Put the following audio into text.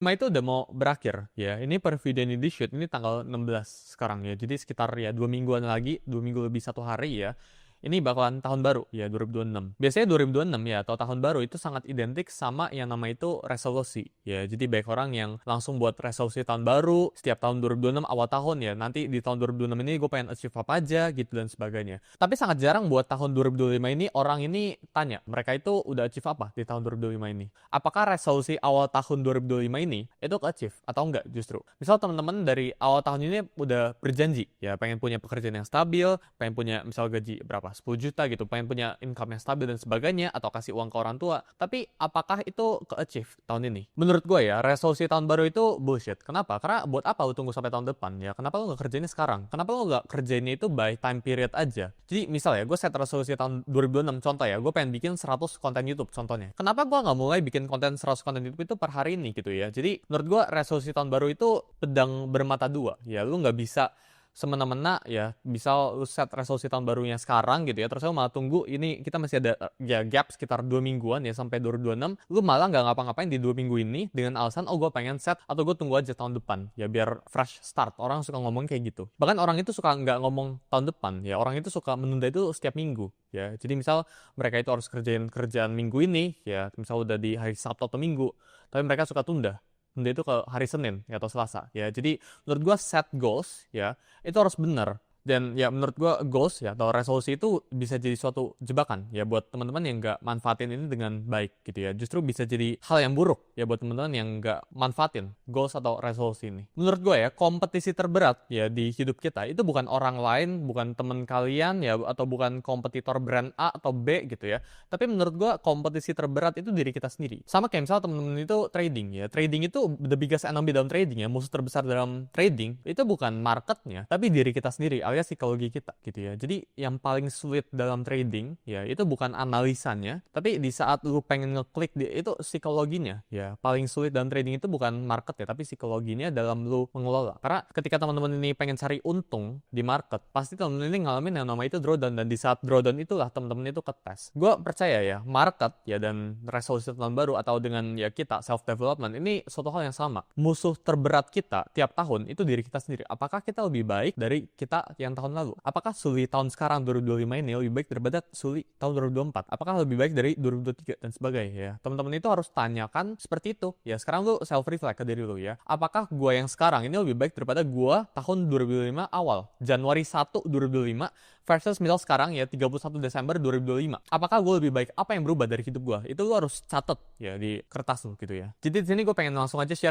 Itu udah mau berakhir ya. Ini per video ini di-shoot ini tanggal 16 sekarang ya. Jadi sekitar ya 2 mingguan lagi, 2 minggu lebih 1 hari ya. Ini bakalan tahun baru ya 2026. Biasanya 2026 ya atau tahun baru itu sangat identik sama yang nama itu resolusi ya. Jadi banyak orang yang langsung buat resolusi tahun baru setiap tahun 2026 awal tahun ya. Nanti di tahun 2026 ini gue pengen achieve apa aja gitu dan sebagainya. Tapi sangat jarang buat tahun 2025 ini orang ini tanya mereka itu udah achieve apa di tahun 2025 ini. Apakah resolusi awal tahun 2025 ini itu ke-achieve atau enggak justru. Misal teman-teman dari awal tahun ini udah berjanji ya pengen punya pekerjaan yang stabil, pengen punya misal gaji berapa 10 juta gitu, pengen punya income yang stabil dan sebagainya atau kasih uang ke orang tua. Tapi apakah itu ke-achieve tahun ini? Menurut gue ya, resolusi tahun baru itu bullshit. Kenapa? Karena buat apa lu tunggu sampai tahun depan ya? Kenapa lu nggak kerjainnya sekarang? Kenapa lu nggak kerjainnya itu by time period aja? Jadi misal ya, gue set resolusi tahun 2026 contoh ya, gue pengen bikin 100 konten YouTube contohnya. Kenapa gue nggak mulai bikin konten 100 konten YouTube itu per hari ini gitu ya? Jadi menurut gue resolusi tahun baru itu pedang bermata dua ya. Lu nggak bisa semena-mena ya, bisa lu set resolusi tahun barunya sekarang gitu ya, terus lu malah tunggu ini kita masih ada ya gap sekitar 2 mingguan ya sampai 2026, lu malah nggak ngapa-ngapain di 2 minggu ini dengan alasan oh gue pengen set atau gue tunggu aja tahun depan ya biar fresh start. Orang suka ngomong kayak gitu, bahkan orang itu suka nggak ngomong tahun depan ya, orang itu suka menunda itu setiap minggu ya. Jadi misal mereka itu harus kerjain kerjaan minggu ini ya, misal udah di hari Sabtu atau Minggu, tapi mereka suka tunda itu ke hari Senin ya, atau Selasa ya. Jadi menurut gua set goals ya itu harus benar. Dan ya menurut gua goals ya atau resolusi itu bisa jadi suatu jebakan ya buat teman-teman yang nggak manfaatin ini dengan baik gitu ya. Justru bisa jadi hal yang buruk ya buat teman-teman yang nggak manfaatin goals atau resolusi ini. Menurut gua ya kompetisi terberat ya di hidup kita itu bukan orang lain, bukan teman kalian ya, atau bukan kompetitor brand A atau B gitu ya. Tapi menurut gua kompetisi terberat itu diri kita sendiri. Sama kayak misalnya temen-temen itu trading ya. Trading itu the biggest enemy dalam trading ya. Musuh terbesar dalam trading itu bukan marketnya, tapi diri kita sendiri alias psikologi kita gitu ya. Jadi yang paling sulit dalam trading ya itu bukan analisanya, tapi di saat lu pengen ngeklik itu psikologinya ya. Paling sulit dalam trading itu bukan market ya, tapi psikologinya dalam lu mengelola. Karena ketika teman-teman ini pengen cari untung di market, pasti teman-teman ini ngalamin yang namanya itu drawdown, dan di saat drawdown itulah teman-teman itu ketes. Gue percaya ya, market ya dan resolusi tahun baru atau dengan ya kita self development ini suatu hal yang sama. Musuh terberat kita tiap tahun itu diri kita sendiri. Apakah kita lebih baik dari kita yang tahun lalu? Apakah Suli tahun sekarang 2025 ini lebih baik daripada Suli tahun 2024? Apakah lebih baik dari 2023 dan sebagainya ya? Teman-teman itu harus tanyakan seperti itu. Ya sekarang lu self reflect ke diri lu ya. Apakah gua yang sekarang ini lebih baik daripada gua tahun 2005 awal? Januari 1 2005 versus misal sekarang ya 31 Desember 2025. Apakah gue lebih baik? Apa yang berubah dari hidup gue? Itu lu harus catat ya di kertas lu gitu ya. Jadi di sini gue pengen langsung aja share